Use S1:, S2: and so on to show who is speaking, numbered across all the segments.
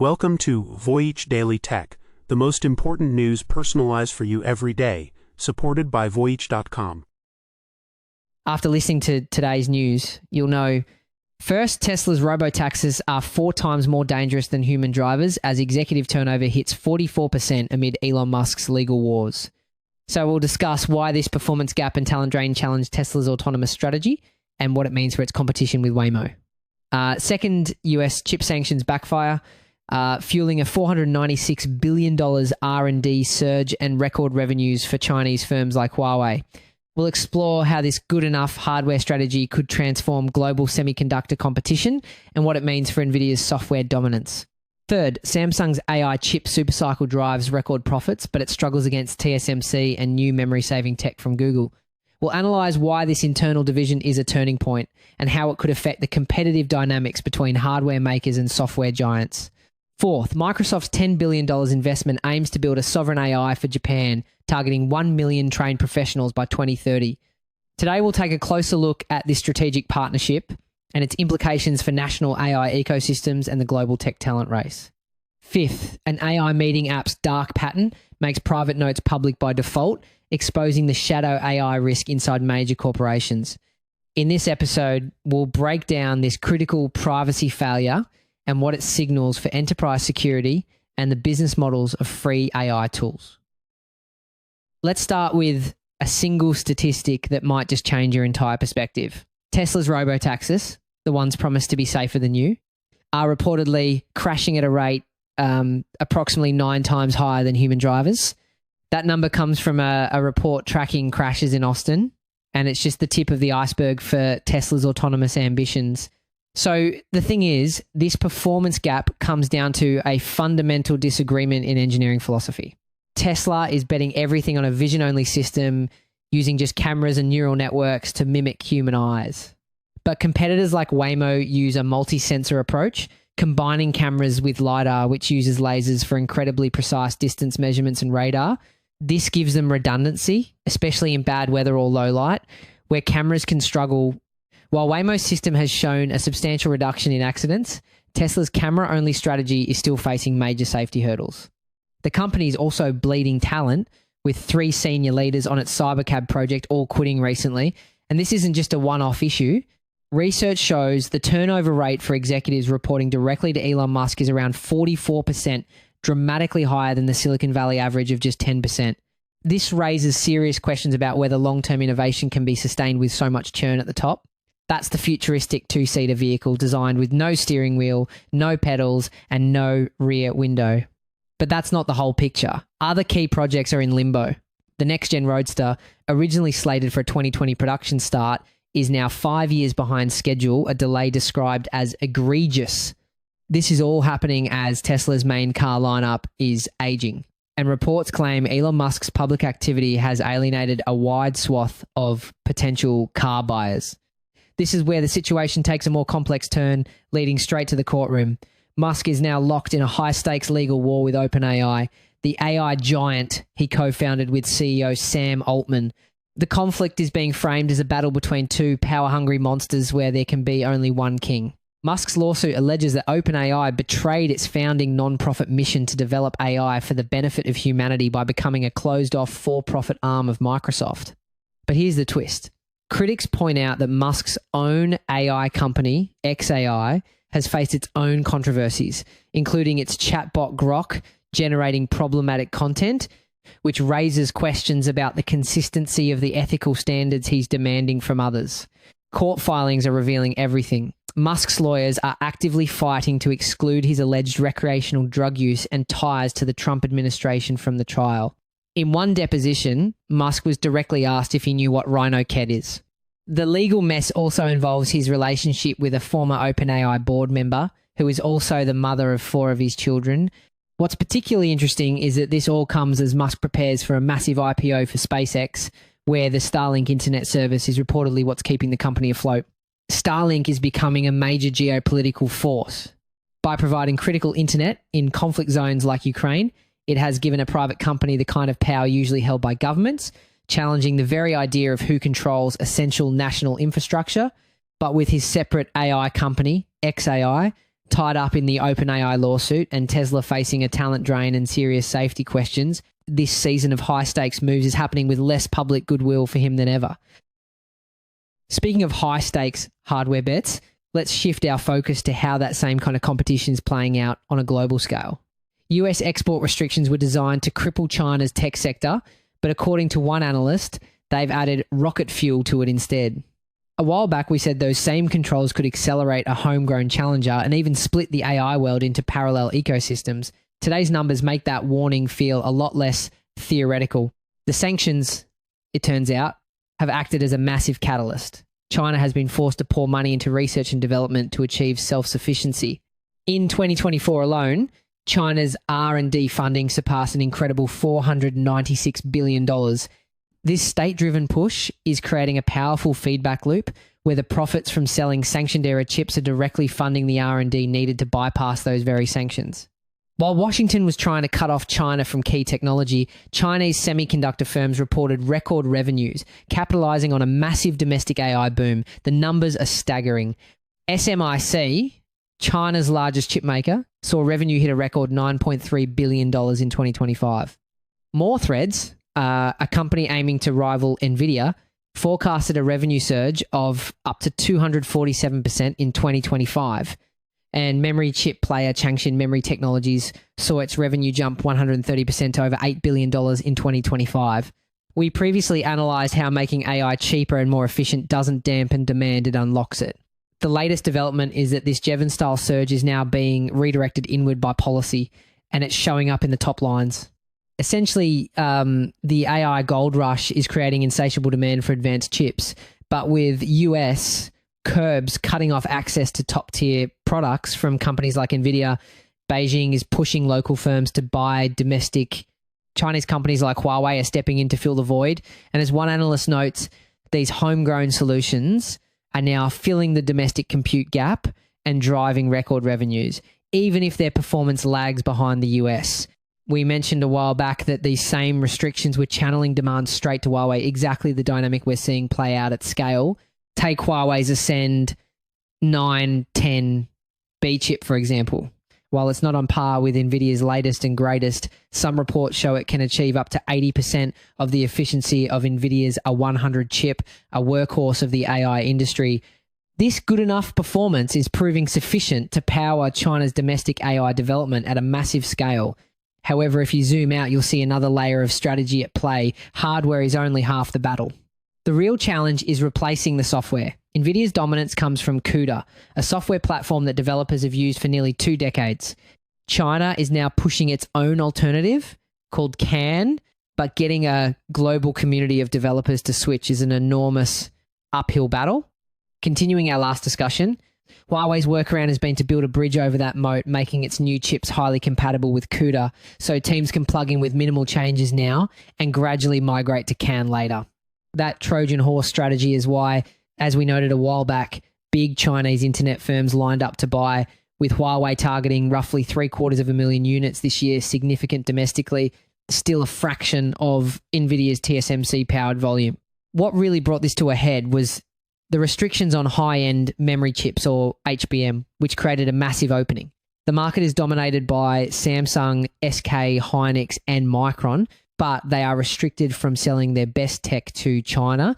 S1: Welcome to Voyage Daily Tech, the most important news personalized for you every day, supported by Voyage.com.
S2: After listening to today's news, you'll know, first, Tesla's robotaxis are 4 times more dangerous than human drivers as executive turnover hits 44% amid Elon Musk's legal wars. So we'll discuss why this performance gap and talent drain challenge Tesla's autonomous strategy and what it means for its competition with Waymo. Second, US chip sanctions backfire, fueling a $496 billion R&D surge and record revenues for Chinese firms like Huawei. We'll explore how this good enough hardware strategy could transform global semiconductor competition and what it means for Nvidia's software dominance. Third, Samsung's AI chip supercycle drives record profits, but it struggles against TSMC and new memory-saving tech from Google. We'll analyse why this internal division is a turning point and how it could affect the competitive dynamics between hardware makers and software giants. Fourth, Microsoft's $10 billion investment aims to build a sovereign AI for Japan, targeting 1 million trained professionals by 2030. Today, we'll take a closer look at this strategic partnership and its implications for national AI ecosystems and the global tech talent race. Fifth, an AI meeting app's dark pattern makes private notes public by default, exposing the shadow AI risk inside major corporations. In this episode, we'll break down this critical privacy failure and what it signals for enterprise security and the business models of free AI tools. Let's start with a single statistic that might just change your entire perspective. Tesla's robotaxis, the ones promised to be safer than you, are reportedly crashing at a rate approximately 9 times higher than human drivers. That number comes from a report tracking crashes in Austin, and it's just the tip of the iceberg for Tesla's autonomous ambitions. So the thing is, this performance gap comes down to a fundamental disagreement in engineering philosophy. Tesla is betting everything on a vision-only system using just cameras and neural networks to mimic human eyes. But competitors like Waymo use a multi-sensor approach, combining cameras with LiDAR, which uses lasers for incredibly precise distance measurements and radar. This gives them redundancy, especially in bad weather or low light, where cameras can struggle. While Waymo's system has shown a substantial reduction in accidents, Tesla's camera-only strategy is still facing major safety hurdles. The company is also bleeding talent, with 3 senior leaders on its Cybercab project all quitting recently. And this isn't just a one-off issue. Research shows the turnover rate for executives reporting directly to Elon Musk is around 44%, dramatically higher than the Silicon Valley average of just 10%. This raises serious questions about whether long-term innovation can be sustained with so much churn at the top. That's the futuristic 2-seater vehicle designed with no steering wheel, no pedals, and no rear window. But that's not the whole picture. Other key projects are in limbo. The next-gen Roadster, originally slated for a 2020 production start, is now 5 years behind schedule, a delay described as egregious. This is all happening as Tesla's main car lineup is aging. And reports claim Elon Musk's public activity has alienated a wide swath of potential car buyers. This is where the situation takes a more complex turn, leading straight to the courtroom. Musk is now locked in a high-stakes legal war with OpenAI, the AI giant he co-founded with CEO Sam Altman. The conflict is being framed as a battle between 2 power-hungry monsters where there can be only one king. Musk's lawsuit alleges that OpenAI betrayed its founding non-profit mission to develop AI for the benefit of humanity by becoming a closed-off for-profit arm of Microsoft. But here's the twist. Critics point out that Musk's own AI company, xAI, has faced its own controversies, including its chatbot Grok generating problematic content, which raises questions about the consistency of the ethical standards he's demanding from others. Court filings are revealing everything. Musk's lawyers are actively fighting to exclude his alleged recreational drug use and ties to the Trump administration from the trial. In one deposition, Musk was directly asked if he knew what RhinoCat is. The legal mess also involves his relationship with a former OpenAI board member, who is also the mother of 4 of his children. What's particularly interesting is that this all comes as Musk prepares for a massive IPO for SpaceX, where the Starlink internet service is reportedly what's keeping the company afloat. Starlink is becoming a major geopolitical force. By providing critical internet in conflict zones like Ukraine, it has given a private company the kind of power usually held by governments, challenging the very idea of who controls essential national infrastructure. But with his separate AI company, xAI, tied up in the OpenAI lawsuit and Tesla facing a talent drain and serious safety questions, this season of high-stakes moves is happening with less public goodwill for him than ever. Speaking of high-stakes hardware bets, let's shift our focus to how that same kind of competition is playing out on a global scale. US export restrictions were designed to cripple China's tech sector, but according to one analyst, they've added rocket fuel to it instead. A while back, we said those same controls could accelerate a homegrown challenger and even split the AI world into parallel ecosystems. Today's numbers make that warning feel a lot less theoretical. The sanctions, it turns out, have acted as a massive catalyst. China has been forced to pour money into research and development to achieve self-sufficiency. In 2024 alone, China's R&D funding surpassed an incredible $496 billion. This state-driven push is creating a powerful feedback loop where the profits from selling sanctioned-era chips are directly funding the R&D needed to bypass those very sanctions. While Washington was trying to cut off China from key technology, Chinese semiconductor firms reported record revenues, capitalizing on a massive domestic AI boom. The numbers are staggering. SMIC, China's largest chip maker, saw revenue hit a record $9.3 billion in 2025. More Threads, a company aiming to rival Nvidia, forecasted a revenue surge of up to 247% in 2025. And memory chip player Changshin Memory Technologies saw its revenue jump 130% to over $8 billion in 2025. We previously analysed how making AI cheaper and more efficient doesn't dampen demand, it unlocks it. The latest development is that this Jevon-style surge is now being redirected inward by policy, and it's showing up in the top lines. Essentially, the AI gold rush is creating insatiable demand for advanced chips, but with US curbs cutting off access to top-tier products from companies like Nvidia, Beijing is pushing local firms to buy domestic. Chinese companies like Huawei are stepping in to fill the void. And as one analyst notes, these homegrown solutions are now filling the domestic compute gap and driving record revenues, even if their performance lags behind the US. We mentioned a while back that these same restrictions were channeling demand straight to Huawei, exactly the dynamic we're seeing play out at scale. Take Huawei's Ascend 910 B chip, for example. While it's not on par with Nvidia's latest and greatest, some reports show it can achieve up to 80% of the efficiency of Nvidia's A100 chip, a workhorse of the AI industry. This good enough performance is proving sufficient to power China's domestic AI development at a massive scale. However, if you zoom out, you'll see another layer of strategy at play. Hardware is only half the battle. The real challenge is replacing the software. Nvidia's dominance comes from CUDA, a software platform that developers have used for nearly 2 decades. China is now pushing its own alternative called CAN, but getting a global community of developers to switch is an enormous uphill battle. Continuing our last discussion, Huawei's workaround has been to build a bridge over that moat, making its new chips highly compatible with CUDA, so teams can plug in with minimal changes now and gradually migrate to CAN later. That Trojan horse strategy is why, as we noted a while back, big Chinese internet firms lined up to buy, with Huawei targeting roughly 750,000 units this year, significant domestically, still a fraction of Nvidia's TSMC powered volume. What really brought this to a head was the restrictions on high-end memory chips, or HBM, which created a massive opening. The market is dominated by Samsung, SK, Hynix, and Micron, but they are restricted from selling their best tech to China.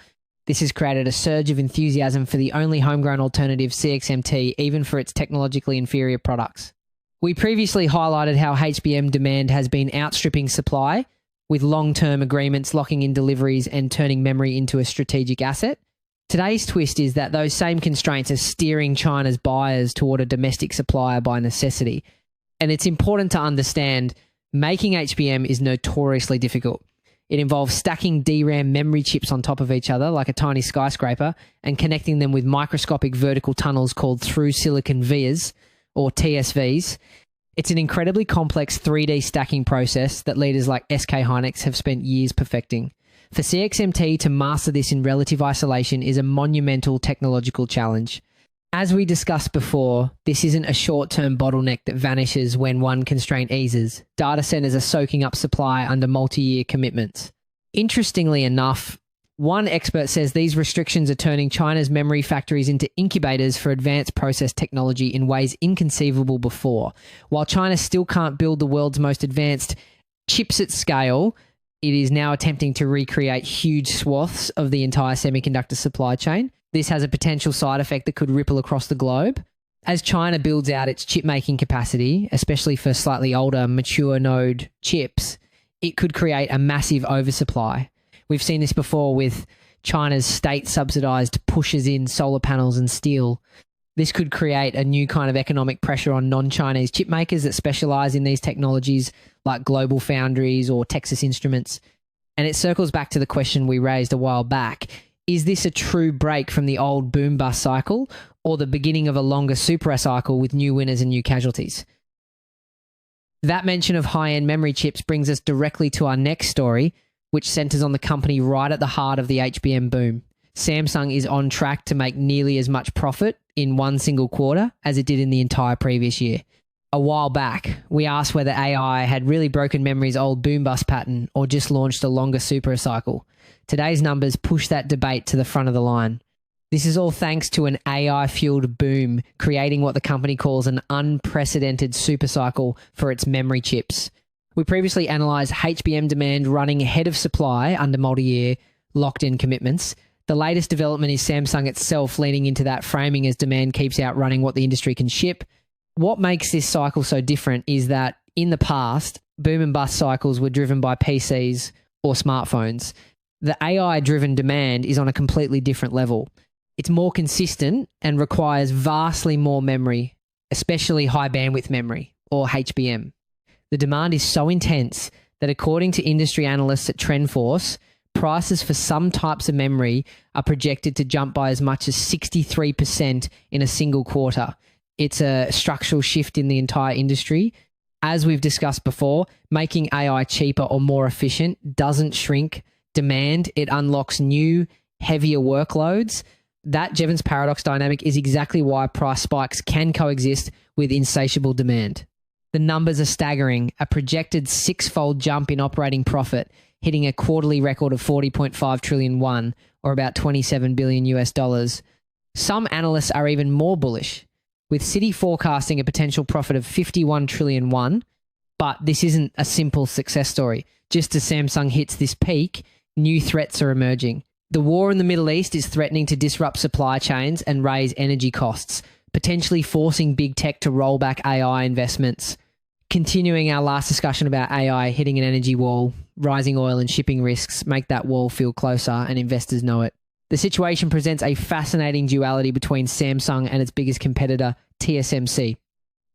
S2: This has created a surge of enthusiasm for the only homegrown alternative, CXMT, even for its technologically inferior products. We previously highlighted how HBM demand has been outstripping supply, with long-term agreements locking in deliveries and turning memory into a strategic asset. Today's twist is that those same constraints are steering China's buyers toward a domestic supplier by necessity. And it's important to understand making HBM is notoriously difficult. It involves stacking DRAM memory chips on top of each other like a tiny skyscraper and connecting them with microscopic vertical tunnels called through-silicon vias, or TSVs. It's an incredibly complex 3D stacking process that leaders like SK Hynix have spent years perfecting. For CXMT to master this in relative isolation is a monumental technological challenge. As we discussed before, this isn't a short-term bottleneck that vanishes when one constraint eases. Data centers are soaking up supply under multi-year commitments. Interestingly enough, One expert says these restrictions are turning China's memory factories into incubators for advanced process technology in ways inconceivable before. While China still can't build the world's most advanced chips at scale, it is now attempting to recreate huge swaths of the entire semiconductor supply chain. This has a potential side effect that could ripple across the globe. As China builds out its chip-making capacity, especially for slightly older, mature node chips, it could create a massive oversupply. We've seen this before with China's state-subsidized pushes in solar panels and steel. This could create a new kind of economic pressure on non-Chinese chip makers that specialize in these technologies, like Global Foundries or Texas Instruments. And it circles back to the question we raised a while back. Is this a true break from the old boom-bust cycle, or the beginning of a longer super cycle with new winners and new casualties? That mention of high-end memory chips brings us directly to our next story, which centers on the company right at the heart of the HBM boom. Samsung is on track to make nearly as much profit in one single quarter as it did in the entire previous year. A while back, we asked whether AI had really broken memory's old boom-bust pattern or just launched a longer super cycle. Today's numbers push that debate to the front of the line. This is all thanks to an AI-fueled boom, creating what the company calls an unprecedented supercycle for its memory chips. We previously analysed HBM demand running ahead of supply under multi-year locked-in commitments. The latest development is Samsung itself leaning into that framing as demand keeps outrunning what the industry can ship. What makes this cycle so different is that in the past, boom and bust cycles were driven by PCs or smartphones. The AI-driven demand is on a completely different level. It's more consistent and requires vastly more memory, especially high bandwidth memory, or HBM. The demand is so intense that according to industry analysts at TrendForce, prices for some types of memory are projected to jump by as much as 63% in a single quarter. It's a structural shift in the entire industry. As we've discussed before, making AI cheaper or more efficient doesn't shrink demand. It unlocks new, heavier workloads. That Jevons paradox dynamic is exactly why price spikes can coexist with insatiable demand. The numbers are staggering, a projected six-fold jump in operating profit, hitting a quarterly record of 40.5 trillion won, or about 27 billion US dollars. Some analysts are even more bullish, with Citi forecasting a potential profit of 51 trillion won, but this isn't a simple success story. Just as Samsung hits this peak, new threats are emerging. The war in the Middle East is threatening to disrupt supply chains and raise energy costs, potentially forcing big tech to roll back AI investments. Continuing our last discussion about AI hitting an energy wall, rising oil and shipping risks make that wall feel closer and investors know it. The situation presents a fascinating duality between Samsung and its biggest competitor, TSMC.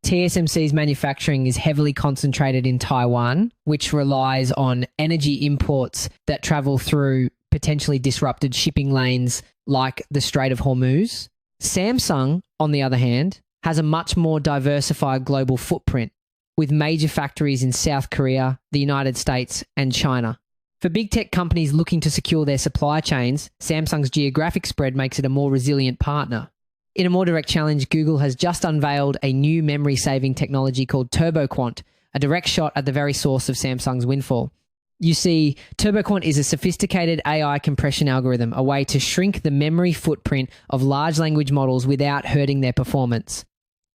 S2: TSMC's manufacturing is heavily concentrated in Taiwan, which relies on energy imports that travel through potentially disrupted shipping lanes like the Strait of Hormuz. Samsung, on the other hand, has a much more diversified global footprint, with major factories in South Korea, the United States, and China. For big tech companies looking to secure their supply chains, Samsung's geographic spread makes it a more resilient partner. In a more direct challenge, Google has just unveiled a new memory-saving technology called TurboQuant, a direct shot at the very source of Samsung's windfall. You see, TurboQuant is a sophisticated AI compression algorithm, a way to shrink the memory footprint of large language models without hurting their performance.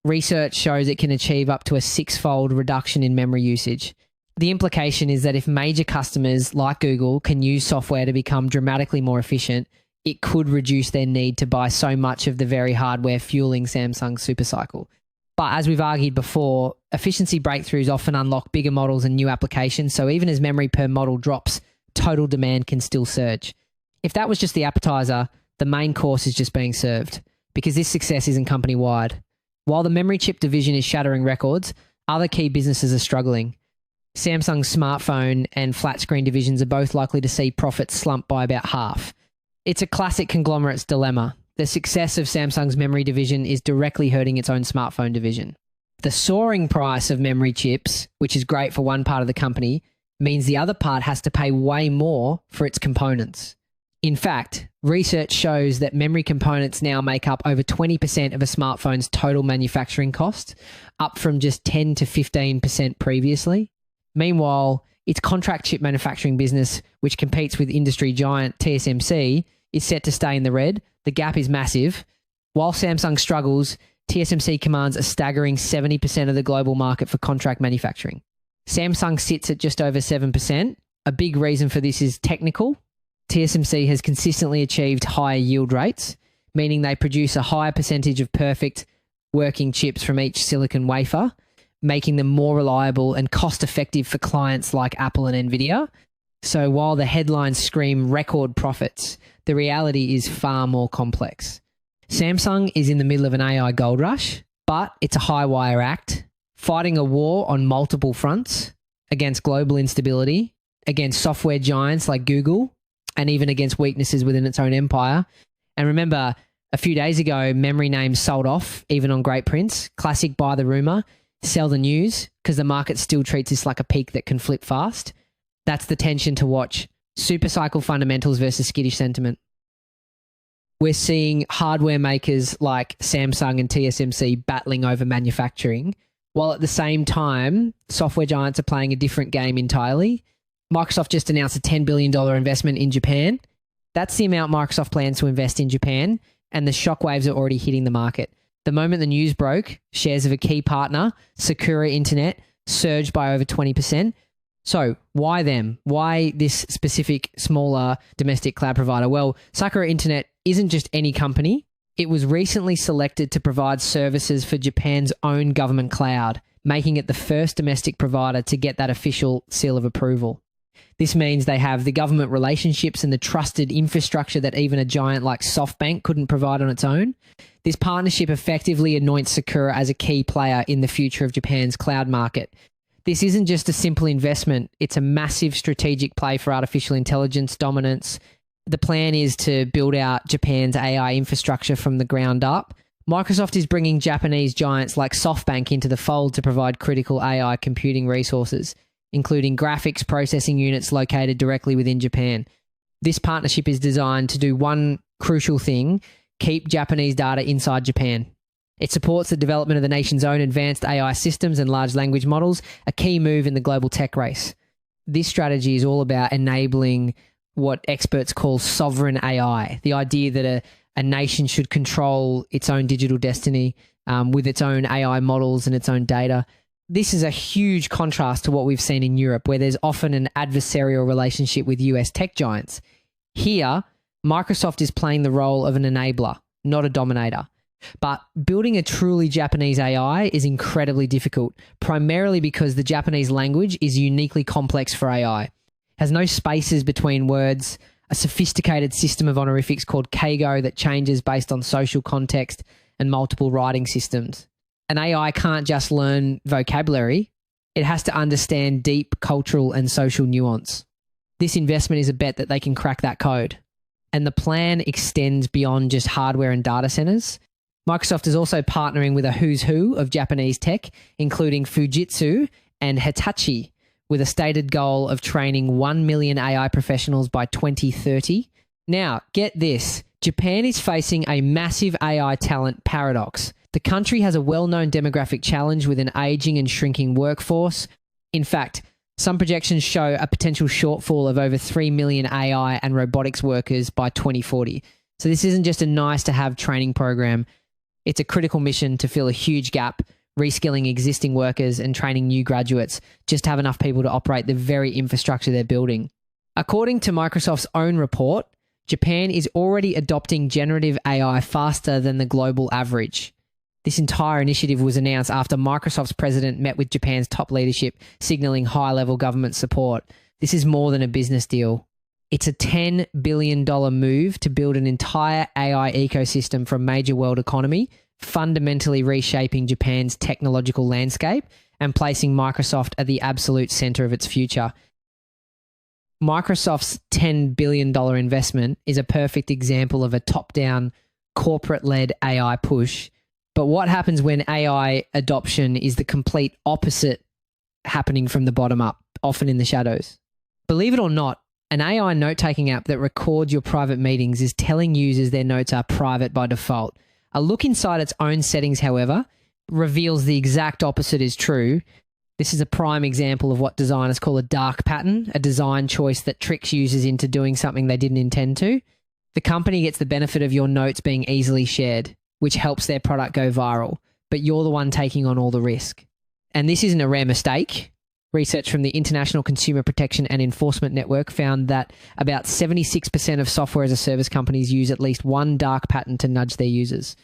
S2: Research shows it can achieve up to a six-fold reduction in memory usage. The implication is that if major customers like Google can use software to become dramatically more efficient, it could reduce their need to buy so much of the very hardware fueling Samsung's supercycle. But as we've argued before, efficiency breakthroughs often unlock bigger models and new applications, so even as memory per model drops, total demand can still surge. If that was just the appetizer, the main course is just being served, because this success isn't company-wide. While the memory chip division is shattering records, other key businesses are struggling. Samsung's smartphone and flat screen divisions are both likely to see profits slump by about half. It's a classic conglomerate's dilemma. The success of Samsung's memory division is directly hurting its own smartphone division. The soaring price of memory chips, which is great for one part of the company, means the other part has to pay way more for its components. In fact, research shows that memory components now make up over 20% of a smartphone's total manufacturing cost, up from just 10 to 15% previously. Meanwhile, Its contract chip manufacturing business, which competes with industry giant TSMC, is set to stay in the red. The gap is massive. While Samsung struggles, TSMC commands a staggering 70% of the global market for contract manufacturing. Samsung sits at just over 7%. A big reason for this is technical. TSMC has consistently achieved higher yield rates, meaning they produce a higher percentage of perfect working chips from each silicon wafer, making them more reliable and cost-effective for clients like Apple and Nvidia. So while the headlines scream record profits, the reality is far more complex. Samsung is in the middle of an AI gold rush, but it's a high-wire act, fighting a war on multiple fronts against global instability, against software giants like Google, and even against weaknesses within its own empire. And remember, a few days ago, memory names sold off, even on Great Prince. Classic buy the rumor, sell the news, because the market still treats this like a peak that can flip fast. That's the tension to watch. Supercycle fundamentals versus skittish sentiment. We're seeing hardware makers like Samsung and TSMC battling over manufacturing, while at the same time, software giants are playing a different game entirely. Microsoft just announced a $10 billion investment in Japan. That's the amount Microsoft plans to invest in Japan, and the shockwaves are already hitting the market. The moment the news broke, shares of a key partner, Sakura Internet, surged by over 20%. So why them? Why this specific smaller domestic cloud provider? Well, Sakura Internet isn't just any company. It was recently selected to provide services for Japan's own government cloud, making it the first domestic provider to get that official seal of approval. This means they have the government relationships and the trusted infrastructure that even a giant like SoftBank couldn't provide on its own. This partnership effectively anoints Sakura as a key player in the future of Japan's cloud market. This isn't just a simple investment, it's a massive strategic play for artificial intelligence dominance. The plan is to build out Japan's AI infrastructure from the ground up. Microsoft is bringing Japanese giants like SoftBank into the fold to provide critical AI computing resources, including graphics processing units located directly within Japan. This partnership is designed to do one crucial thing: keep Japanese data inside Japan. It supports the development of the nation's own advanced AI systems and large language models, a key move in the global tech race. This strategy is all about enabling what experts call sovereign AI, the idea that a nation should control its own digital destiny with its own AI models and its own data. This is a huge contrast to what we've seen in Europe, where there's often an adversarial relationship with US tech giants. Here, Microsoft is playing the role of an enabler, not a dominator. But building a truly Japanese AI is incredibly difficult, primarily because the Japanese language is uniquely complex for AI. It has no spaces between words, a sophisticated system of honorifics called keigo that changes based on social context, and multiple writing systems. An AI can't just learn vocabulary, it has to understand deep cultural and social nuance. This investment is a bet that they can crack that code. And the plan extends beyond just hardware and data centers. Microsoft is also partnering with a who's who of Japanese tech, including Fujitsu and Hitachi, with a stated goal of training 1 million AI professionals by 2030. Now, get this. Japan is facing a massive AI talent paradox. The country has a well-known demographic challenge with an aging and shrinking workforce. In fact, some projections show a potential shortfall of over 3 million AI and robotics workers by 2040. So this isn't just a nice-to-have training program. It's a critical mission to fill a huge gap, reskilling existing workers and training new graduates, just to have enough people to operate the very infrastructure they're building. According to Microsoft's own report, Japan is already adopting generative AI faster than the global average. This entire initiative was announced after Microsoft's president met with Japan's top leadership, signaling high-level government support. This is more than a business deal. It's a $10 billion move to build an entire AI ecosystem for a major world economy, fundamentally reshaping Japan's technological landscape and placing Microsoft at the absolute center of its future. Microsoft's $10 billion investment is a perfect example of a top-down, corporate-led AI push. But what happens when AI adoption is the complete opposite happening from the bottom up, often in the shadows? Believe it or not, an AI note-taking app that records your private meetings is telling users their notes are private by default. A look inside its own settings, however, reveals the exact opposite is true. This is a prime example of what designers call a dark pattern, a design choice that tricks users into doing something they didn't intend to. The company gets the benefit of your notes being easily shared, which helps their product go viral, but you're the one taking on all the risk. And this isn't a rare mistake. Research from the International Consumer Protection and Enforcement Network found that about 76% of software as a service companies use at least one dark pattern to nudge their users.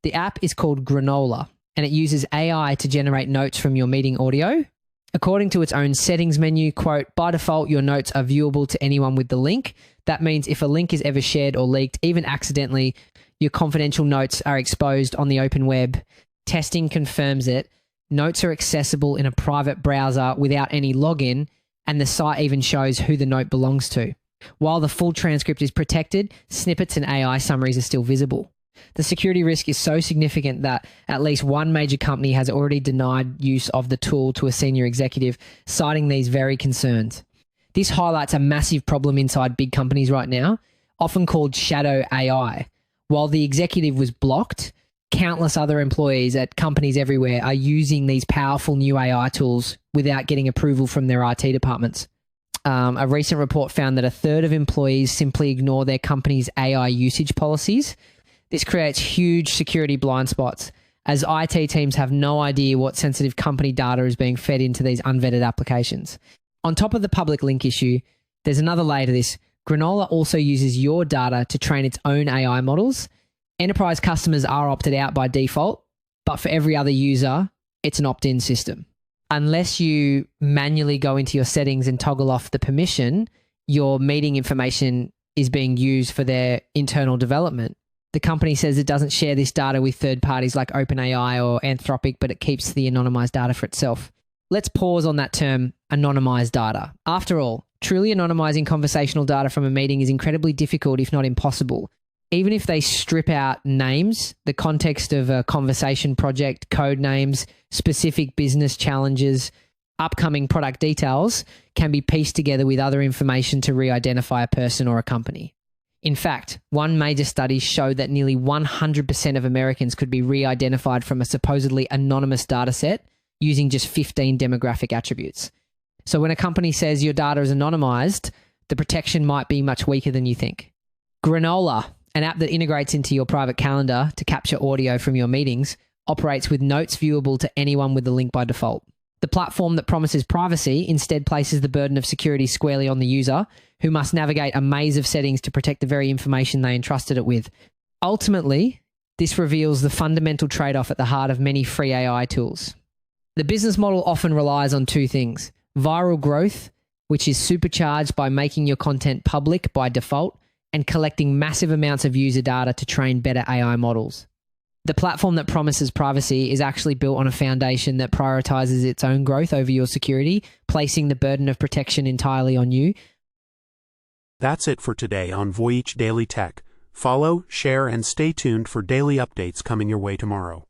S2: The app is called Granola, and it uses AI to generate notes from your meeting audio. According to its own settings menu, quote, by default, your notes are viewable to anyone with the link. That means if a link is ever shared or leaked, even accidentally, your confidential notes are exposed on the open web. Testing confirms it. Notes are accessible in a private browser without any login, and the site even shows who the note belongs to. While the full transcript is protected, snippets and AI summaries are still visible. The security risk is so significant that at least one major company has already denied use of the tool to a senior executive, citing these very concerns. This highlights a massive problem inside big companies right now, often called shadow AI. While the executive was blocked, countless other employees at companies everywhere are using these powerful new AI tools without getting approval from their IT departments. A recent report found that a third of employees simply ignore their company's AI usage policies. This creates huge security blind spots, as IT teams have no idea what sensitive company data is being fed into these unvetted applications. On top of the public link issue, there's another layer to this. Granola also uses your data to train its own AI models. Enterprise customers are opted out by default, but for every other user, it's an opt-in system. Unless you manually go into your settings and toggle off the permission, your meeting information is being used for their internal development. The company says it doesn't share this data with third parties like OpenAI or Anthropic, but it keeps the anonymized data for itself. Let's pause on that term, anonymized data. After all, truly anonymizing conversational data from a meeting is incredibly difficult, if not impossible. Even if they strip out names, the context of a conversation project, code names, specific business challenges, upcoming product details can be pieced together with other information to re-identify a person or a company. In fact, one major study showed that nearly 100% of Americans could be re-identified from a supposedly anonymous data set using just 15 demographic attributes. So when a company says your data is anonymized, the protection might be much weaker than you think. Granola, an app that integrates into your private calendar to capture audio from your meetings, operates with notes viewable to anyone with the link by default. The platform that promises privacy instead places the burden of security squarely on the user, who must navigate a maze of settings to protect the very information they entrusted it with. Ultimately, this reveals the fundamental trade-off at the heart of many free AI tools. The business model often relies on two things: viral growth, which is supercharged by making your content public by default, and collecting massive amounts of user data to train better AI models. The platform that promises privacy is actually built on a foundation that prioritizes its own growth over your security, placing the burden of protection entirely on you.
S1: That's it for today on Voyage Daily Tech. Follow, share, and stay tuned for daily updates coming your way tomorrow.